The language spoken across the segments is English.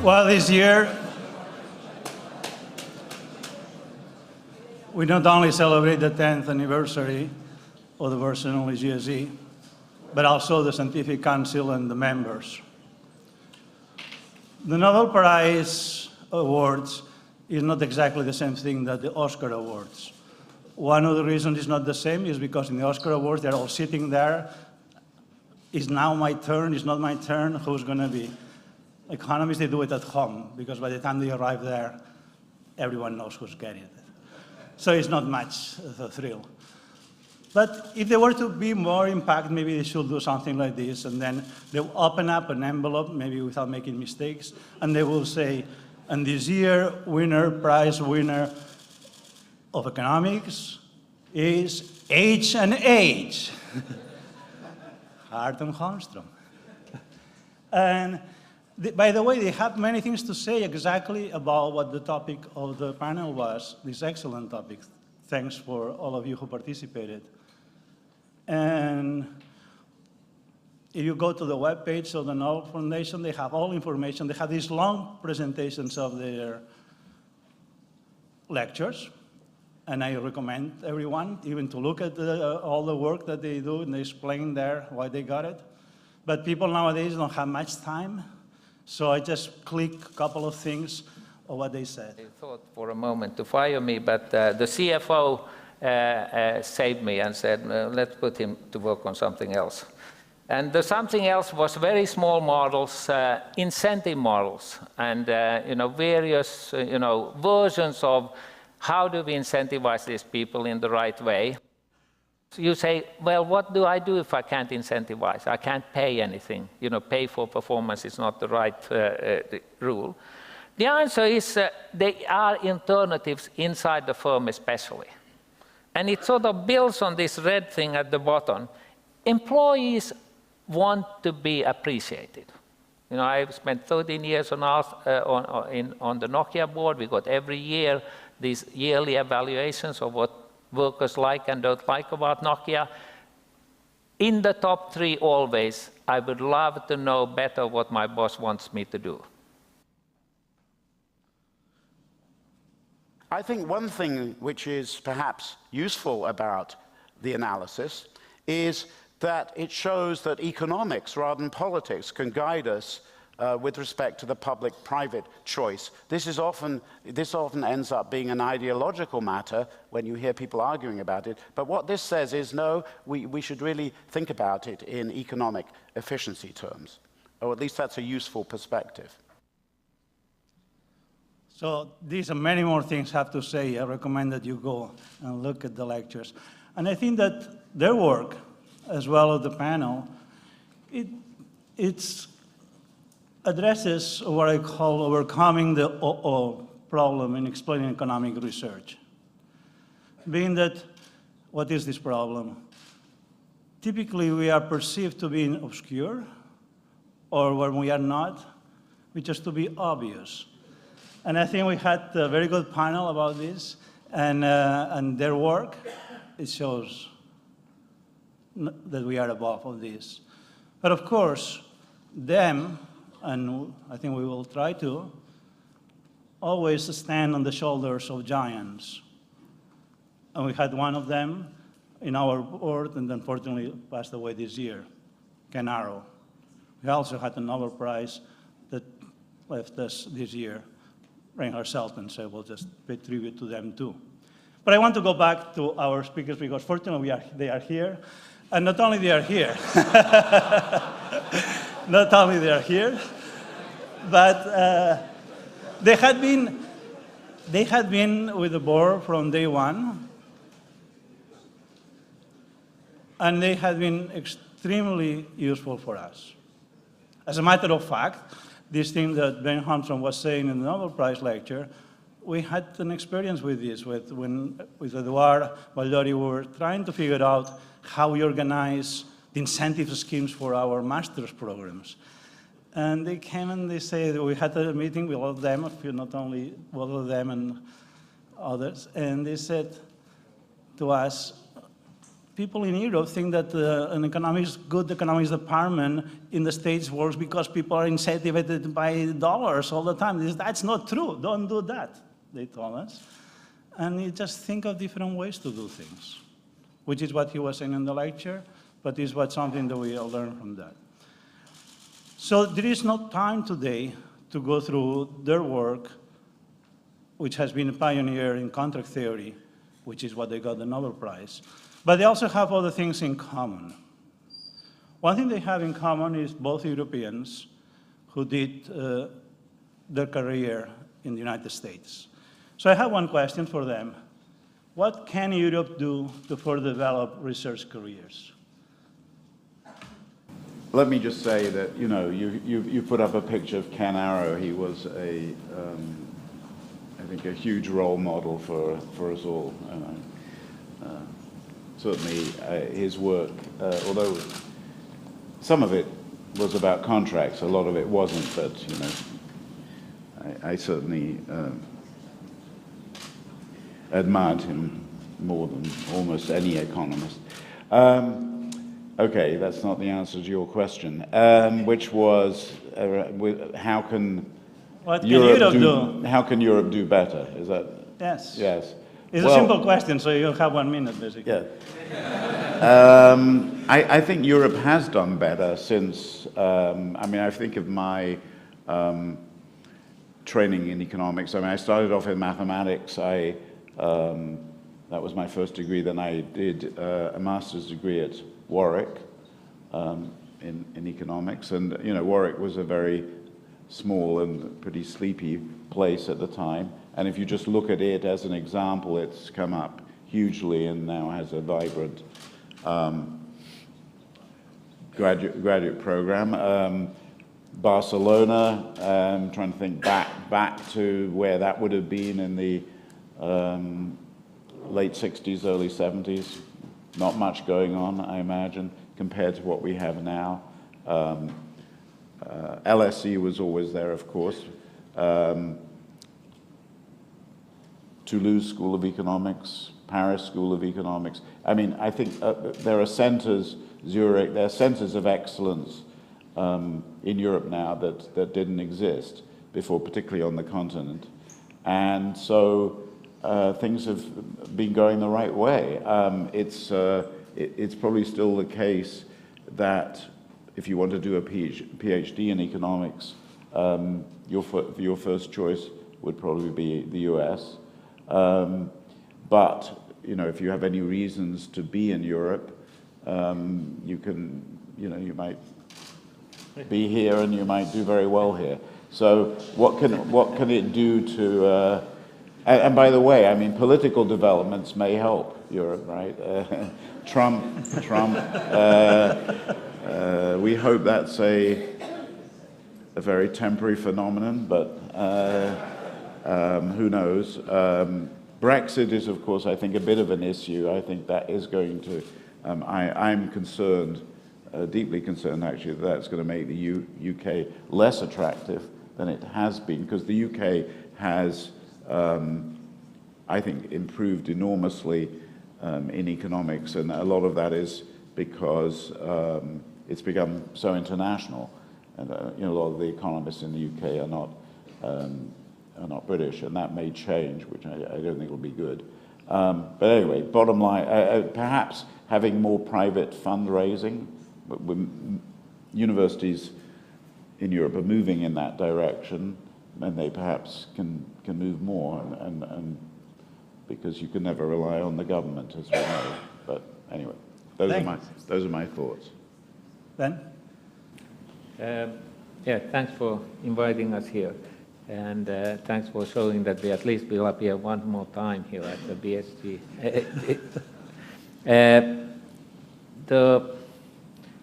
Well, this year, we not only celebrate the 10th anniversary of the Barcelona GSE, but also the Scientific Council and the members. The Nobel Prize Awards is not exactly the same thing that the Oscar Awards. One of the reasons it's not the same is because in the Oscar Awards, they're all sitting there. Is now my turn? Is not my turn? Who's going to be? Economists, they do it at home, because by the time they arrive there, everyone knows who's getting it. So it's not much of a thrill. But if there were to be more impact, maybe they should do something like this, and then they'll open up an envelope, maybe without making mistakes, and they will say, and this year, prize winner of economics is H and H. Hart and Holmström. And by the way, they have many things to say exactly about what the topic of the panel was, this excellent topic. Thanks for all of you who participated. And if you go to the webpage of the Nobel Foundation, they have all information. They have these long presentations of their lectures. And I recommend everyone even to look at all the work that they do, and they explain there why they got it. But people nowadays don't have much time. So I just click a couple of things of what they said. I thought for a moment to fire me, but the CFO saved me and said, let's put him to work on something else. And the something else was very small models, incentive models, and various versions of how do we incentivize these people in the right way. You say, well, what do I do if I can't incentivize? I can't pay anything. Pay for performance is not the right rule. The answer is there are alternatives inside the firm especially. And it sort of builds on this red thing at the bottom. Employees want to be appreciated. I've spent 13 years on the Nokia board. We got every year these yearly evaluations of what workers like and don't like about Nokia. In the top 3 always, I would love to know better what my boss wants me to do. I think one thing which is perhaps useful about the analysis is that it shows that economics rather than politics can guide us with respect to the public-private choice. This often ends up being an ideological matter when you hear people arguing about it. But what this says is, no, we should really think about it in economic efficiency terms. Or at least that's a useful perspective. So these and many more things have to say. I recommend that you go and look at the lectures. And I think that their work, as well as the panel, it's addresses what I call overcoming the problem in explaining economic research. Being that, what is this problem? Typically, we are perceived to be obscure, or when we are not, we just to be obvious. And I think we had a very good panel about this, and their work, it shows that we are above all this. But of course, them, and I think we will try to, always stand on the shoulders of giants. And we had one of them in our board, and unfortunately passed away this year, Ken Arrow. We also had a Nobel Prize that left us this year, Reinhard Selten, so we'll just pay tribute to them too. But I want to go back to our speakers because fortunately they are here. And not only they are here, not only they are here, but they had been with the board from day one, and they had been extremely useful for us. As a matter of fact, this thing that Bengt Holmström was saying in the Nobel Prize lecture, we had an experience with this, with Eduard Valdori, we were trying to figure out how we organize the incentive schemes for our master's programs. And they came and they said, we had a meeting with all of them, not only all of them and others, and they said to us, people in Europe think that an good economics department in the States works because people are incentivized by dollars all the time. That's not true. Don't do that, they told us. And you just think of different ways to do things, which is what he was saying in the lecture, but is something that we all learn from that. So there is no time today to go through their work, which has been a pioneer in contract theory, which is what they got the Nobel Prize. But they also have other things in common. One thing they have in common is both Europeans who did their career in the United States. So I have one question for them. What can Europe do to further develop research careers? Let me just say that, you know, you put up a picture of Ken Arrow. He was I think, a huge role model for us all. Certainly his work, although some of it was about contracts, a lot of it wasn't, but, you know, I certainly admired him more than almost any economist. Okay, that's not the answer to your question, which was how can Europe do better? Is that? Yes. Yes. It's a simple question, so you have 1 minute, basically. Yeah. I think Europe has done better since, I mean, I think of my training in economics. I mean, I started off in mathematics. That was my first degree. Then I did a master's degree at Warwick in economics. And, you know, Warwick was a very small and pretty sleepy place at the time. And if you just look at it as an example, it's come up hugely and now has a vibrant graduate program. Barcelona, trying to think back to where that would have been in the late 60s, early 70s. Not much going on, I imagine, compared to what we have now. LSE was always there, of course. Toulouse School of Economics, Paris School of Economics. I mean, I think there are centers, Zurich, there are centers of excellence in Europe now that didn't exist before, particularly on the continent. And so things have been going the right way. It's probably still the case that if you want to do a PhD in economics, your first choice would probably be the US. But you know, if you have any reasons to be in Europe, you can, you know, you might be here and you might do very well here. So what can it do to? And by the way, I mean, political developments may help Europe, right? Trump. We hope that's a very temporary phenomenon, but who knows? Brexit is, of course, I think, a bit of an issue. I think that is going to, I'm concerned, deeply concerned actually, that that's going to make the UK less attractive than it has been, because the UK has, I think, improved enormously in economics, and a lot of that is because it's become so international, and you know, a lot of the economists in the UK are not British, and that may change, which I don't think will be good. But anyway, bottom line, perhaps having more private fundraising. Universities in Europe are moving in that direction, and they perhaps can move more, and because you can never rely on the government, as we know. But anyway, those are my thoughts. Ben? Yeah, thanks for inviting us here. And thanks for showing that we at least will appear one more time here at the BSG.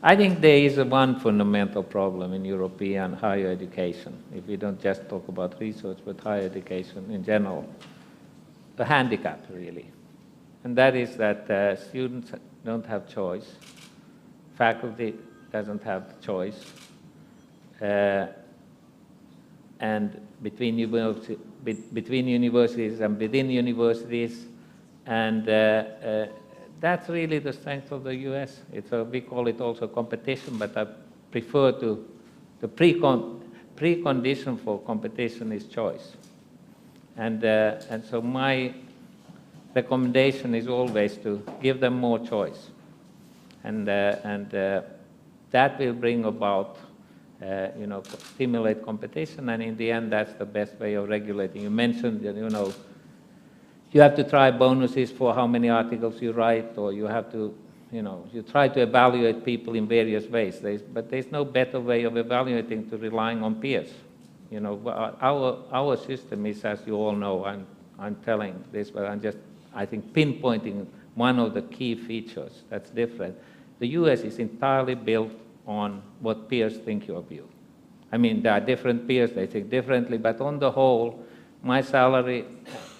I think there is one fundamental problem in European higher education, if we don't just talk about research, but higher education in general, a handicap, really. And that is that students don't have choice, faculty doesn't have choice, and between universities and within universities, and that that's really the strength of the US. We call it also competition, but I prefer the precondition for competition is choice. And so my recommendation is always to give them more choice. And that will bring about, stimulate competition, and in the end, that's the best way of regulating. You mentioned, you have to try bonuses for how many articles you write, or you have to, you try to evaluate people in various ways. But there's no better way of evaluating to relying on peers. Our system is, as you all know, I'm telling this, but I think pinpointing one of the key features that's different. The US is entirely built on what peers think of you. I mean, there are different peers, they think differently, but on the whole, my salary,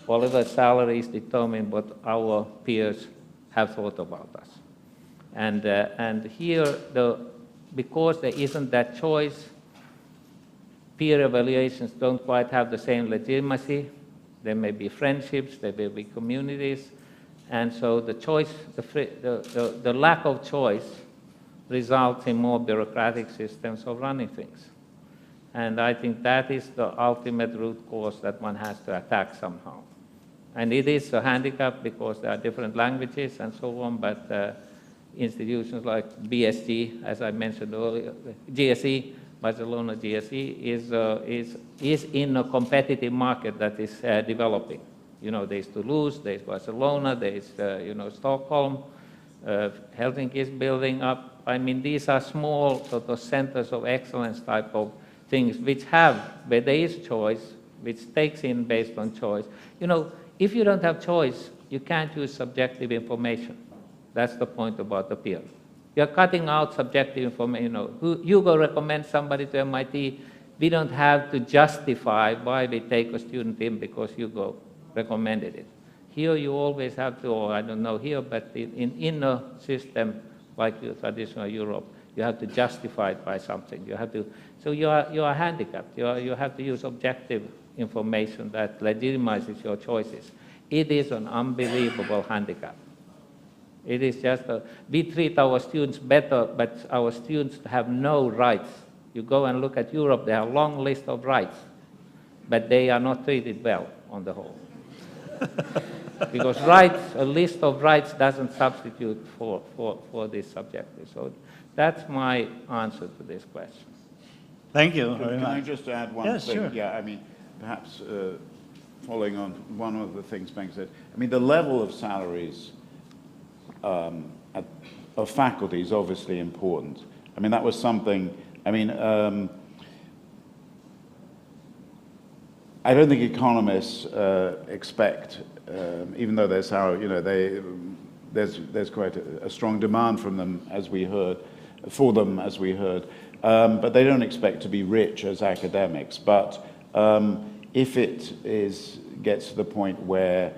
Oliver's salary is determined what our peers have thought about us. And here, because there isn't that choice, peer evaluations don't quite have the same legitimacy. There may be friendships, there may be communities, and so the choice, the lack of choice results in more bureaucratic systems of running things. And I think that is the ultimate root cause that one has to attack somehow. And it is a handicap because there are different languages and so on, but institutions like BSG, as I mentioned earlier, GSE, Barcelona GSE, is in a competitive market that is developing. There's Toulouse, there's Barcelona, there's Stockholm, Helsinki is building up. I mean, these are small sort of centers of excellence type of things where there is choice, which takes in based on choice. If you don't have choice, you can't use subjective information. That's the point about the peer. You're cutting out subjective information. You go recommend somebody to MIT, we don't have to justify why we take a student in because you go recommended it. Here you always have to, or I don't know here, but in a system like traditional Europe, you have to justify it by something. So you are handicapped. You have to use objective information that legitimizes your choices. It is an unbelievable handicap. It is just, we treat our students better, but our students have no rights. You go and look at Europe, they have a long list of rights, but they are not treated well on the whole. Because a list of rights doesn't substitute for this subjective. So that's my answer to this question. Thank you. Can I just add one thing? Sure. Yeah, I mean, perhaps following on one of the things Bengt said, I mean, the level of salaries of faculty is obviously important. I mean, that was something, I mean, I don't think economists expect, even though there's quite a strong demand from them, as we heard, but they don't expect to be rich as academics. But if it gets to the point where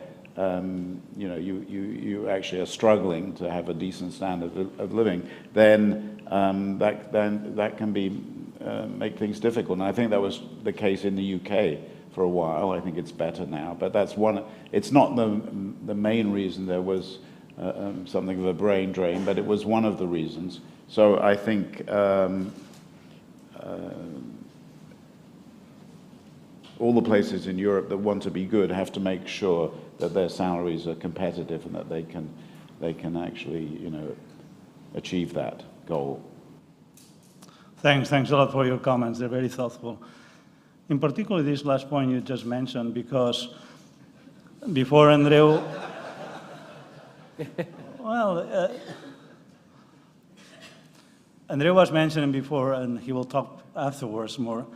you actually are struggling to have a decent standard of living, then that can make things difficult. And I think that was the case in the UK for a while. I think it's better now, but that's one. It's not the main reason there was something of a brain drain, but it was one of the reasons. So I think all the places in Europe that want to be good have to make sure that their salaries are competitive and that they can actually, achieve that goal. Thanks a lot for your comments. They're very thoughtful. In particular, this last point you just mentioned, because before Andreu, well, Andreu was mentioning before, and he will talk afterwards more,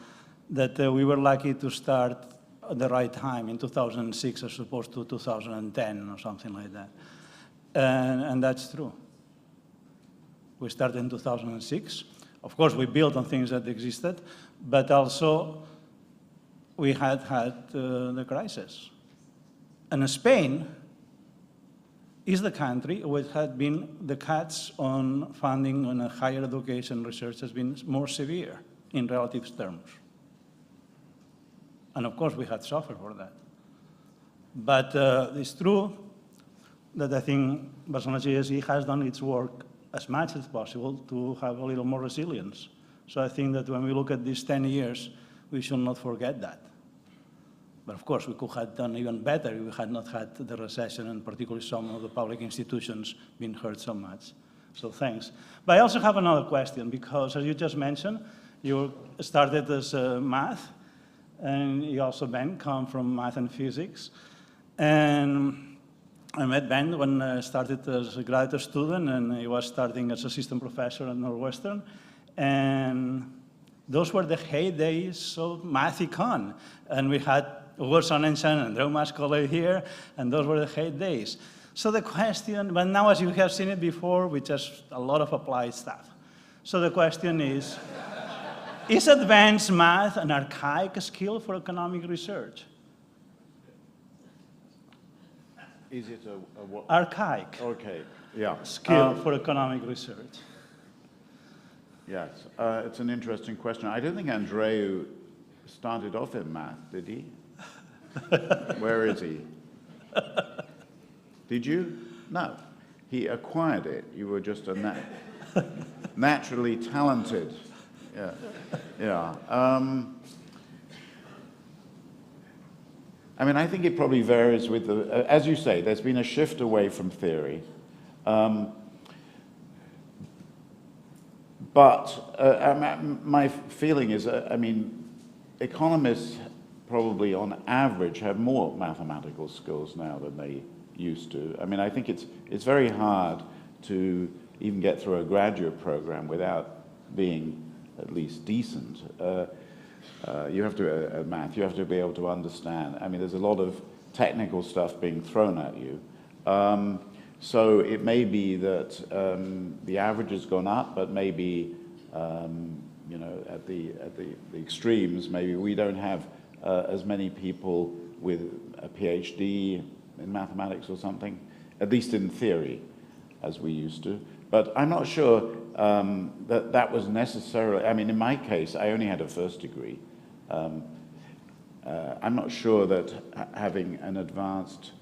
that we were lucky to start at the right time in 2006 as opposed to 2010 or something like that. And that's true. We started in 2006. Of course, we built on things that existed, but also we had the crisis. And Spain is the country which had been the cuts on funding on higher education research has been more severe in relative terms. And of course, we had suffered for that. But it's true that I think Barcelona GSE has done its work as much as possible to have a little more resilience. So I think that when we look at these 10 years, we should not forget that. But of course, we could have done even better if we had not had the recession, and particularly some of the public institutions being hurt so much. So thanks. But I also have another question, because as you just mentioned, you started as math, and you also, Ben, come from math and physics. And I met Ben when I started as a graduate student, and he was starting as assistant professor at Northwestern. And those were the heydays of math econ. And we had Ugo Sonnenschein and Drew Mascolo here, and those were the heydays. So the question, but now as you have seen it before, with just a lot of applied stuff. So the question is advanced math an archaic skill for economic research? Is it a what? Archaic Okay, yeah. skill for economic research. Yes, it's an interesting question. I don't think Andreu started off in math, did he? Where is he? Did you? No. He acquired it. You were just a naturally talented. Yeah. Yeah. I mean, I think it probably varies with the, as you say, there's been a shift away from theory. But my feeling is, I mean, economists probably on average have more mathematical skills now than they used to. I mean, I think it's very hard to even get through a graduate program without being at least decent. You have to, math, you have to be able to understand. I mean, there's a lot of technical stuff being thrown at you. So it may be that the average has gone up, but maybe, you know, at the extremes, maybe we don't have as many people with a PhD in mathematics or something, at least in theory, as we used to. But I'm not sure that was necessarily, I mean, in my case, I only had a first degree. I'm not sure that having an advanced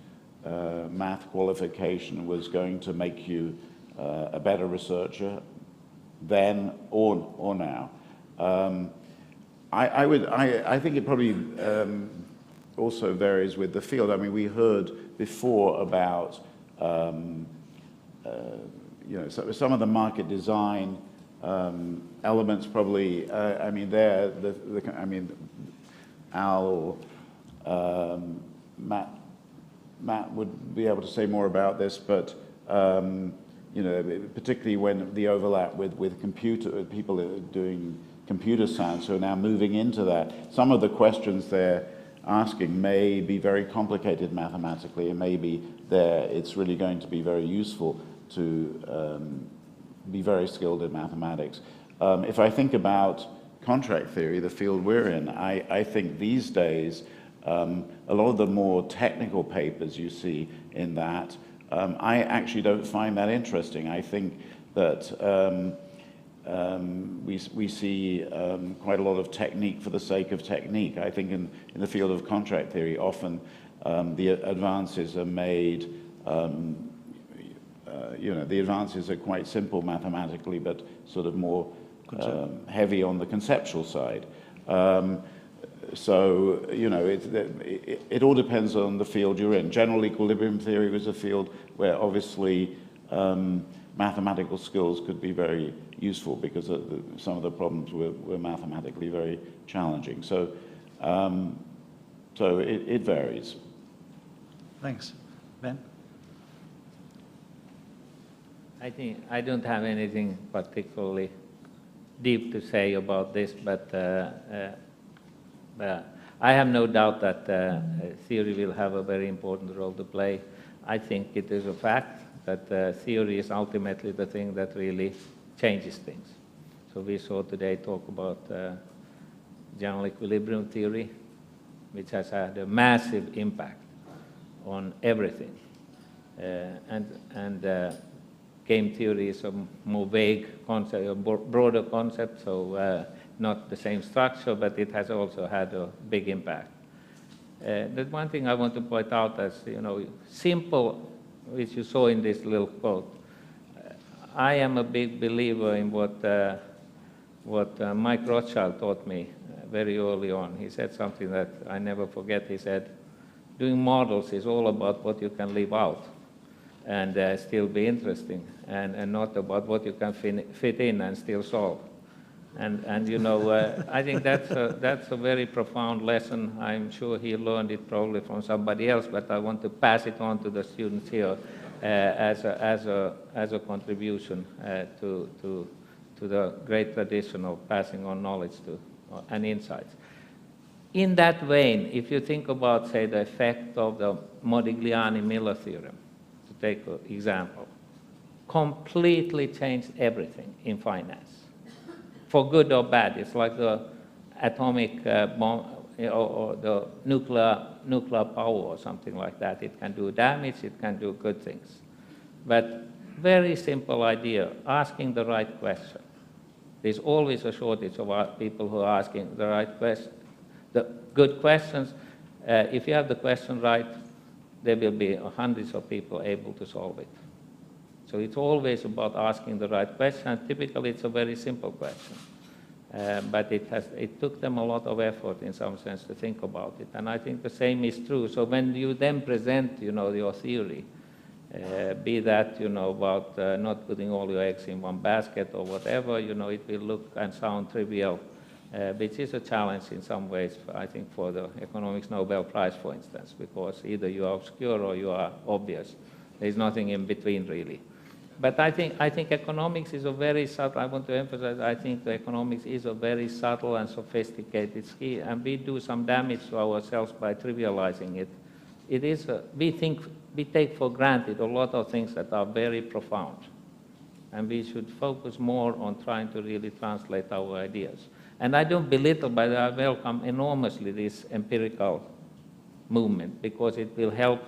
math qualification was going to make you a better researcher then or now. I think it probably also varies with the field. I mean, we heard before about you know, some of the market design elements probably. I mean, I mean, Al, Matt would be able to say more about this, but you know, particularly when the overlap with people doing computer science who are now moving into that. Some of the questions they're asking may be very complicated mathematically, and maybe it's really going to be very useful to be very skilled in mathematics. If I think about contract theory, the field we're in, I think these days a lot of the more technical papers you see in that, I actually don't find that interesting. I think that we see quite a lot of technique for the sake of technique. I think in the field of contract theory, often the advances are made, you know, the advances are quite simple mathematically, but sort of more heavy on the conceptual side. So, you know, it all depends on the field you're in. General equilibrium theory was a field where obviously mathematical skills could be very useful because some of the problems were mathematically very challenging. So, so it varies. Thanks. Ben? I think I don't have anything particularly deep to say about this, but I have no doubt that theory will have a very important role to play. I think it is a fact that theory is ultimately the thing that really changes things. So we saw today talk about general equilibrium theory, which has had a massive impact on everything. And game theory is a more vague concept, a broader concept, so not the same structure, but it has also had a big impact. The one thing I want to point out is, you know, simple which you saw in this little quote. I am a big believer in what Mike Rothschild taught me very early on. He said something that I never forget. He said, doing models is all about what you can leave out and still be interesting, and not about what you can fit in and still solve. And you know, I think that's a very profound lesson. I'm sure he learned it probably from somebody else, but I want to pass it on to the students here as a contribution to the great tradition of passing on knowledge and insights. In that vein, if you think about, say, the effect of the Modigliani-Miller theorem, to take an example, completely changed everything in finance, for good or bad. It's like the atomic bomb or the nuclear power or something like that. It can do damage, it can do good things. But very simple idea, asking the right question. There's always a shortage of people who are asking the right question, the good questions. If you have the question right, there will be hundreds of people able to solve it. So it's always about asking the right question, and typically it's a very simple question. But it took them a lot of effort in some sense to think about it. And I think the same is true. So when you then present, you know, your theory, be that, you know, about not putting all your eggs in one basket or whatever, you know, it will look and sound trivial, which is a challenge in some ways, I think, for the Economics Nobel Prize, for instance, because either you are obscure or you are obvious. There's nothing in between, really. But I think economics is a very subtle, I want to emphasize, I think the economics is a very subtle and sophisticated skill, and we do some damage to ourselves by trivializing it. It is, we take for granted a lot of things that are very profound, and we should focus more on trying to really translate our ideas. And I don't belittle, but I welcome enormously this empirical movement, because it will help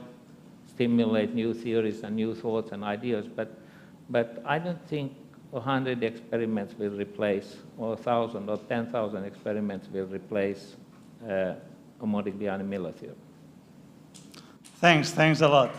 stimulate new theories and new thoughts and ideas. But I don't think 100 experiments will replace, or 1,000 or 10,000 experiments will replace a Modigliani-Miller theorem. Thanks a lot.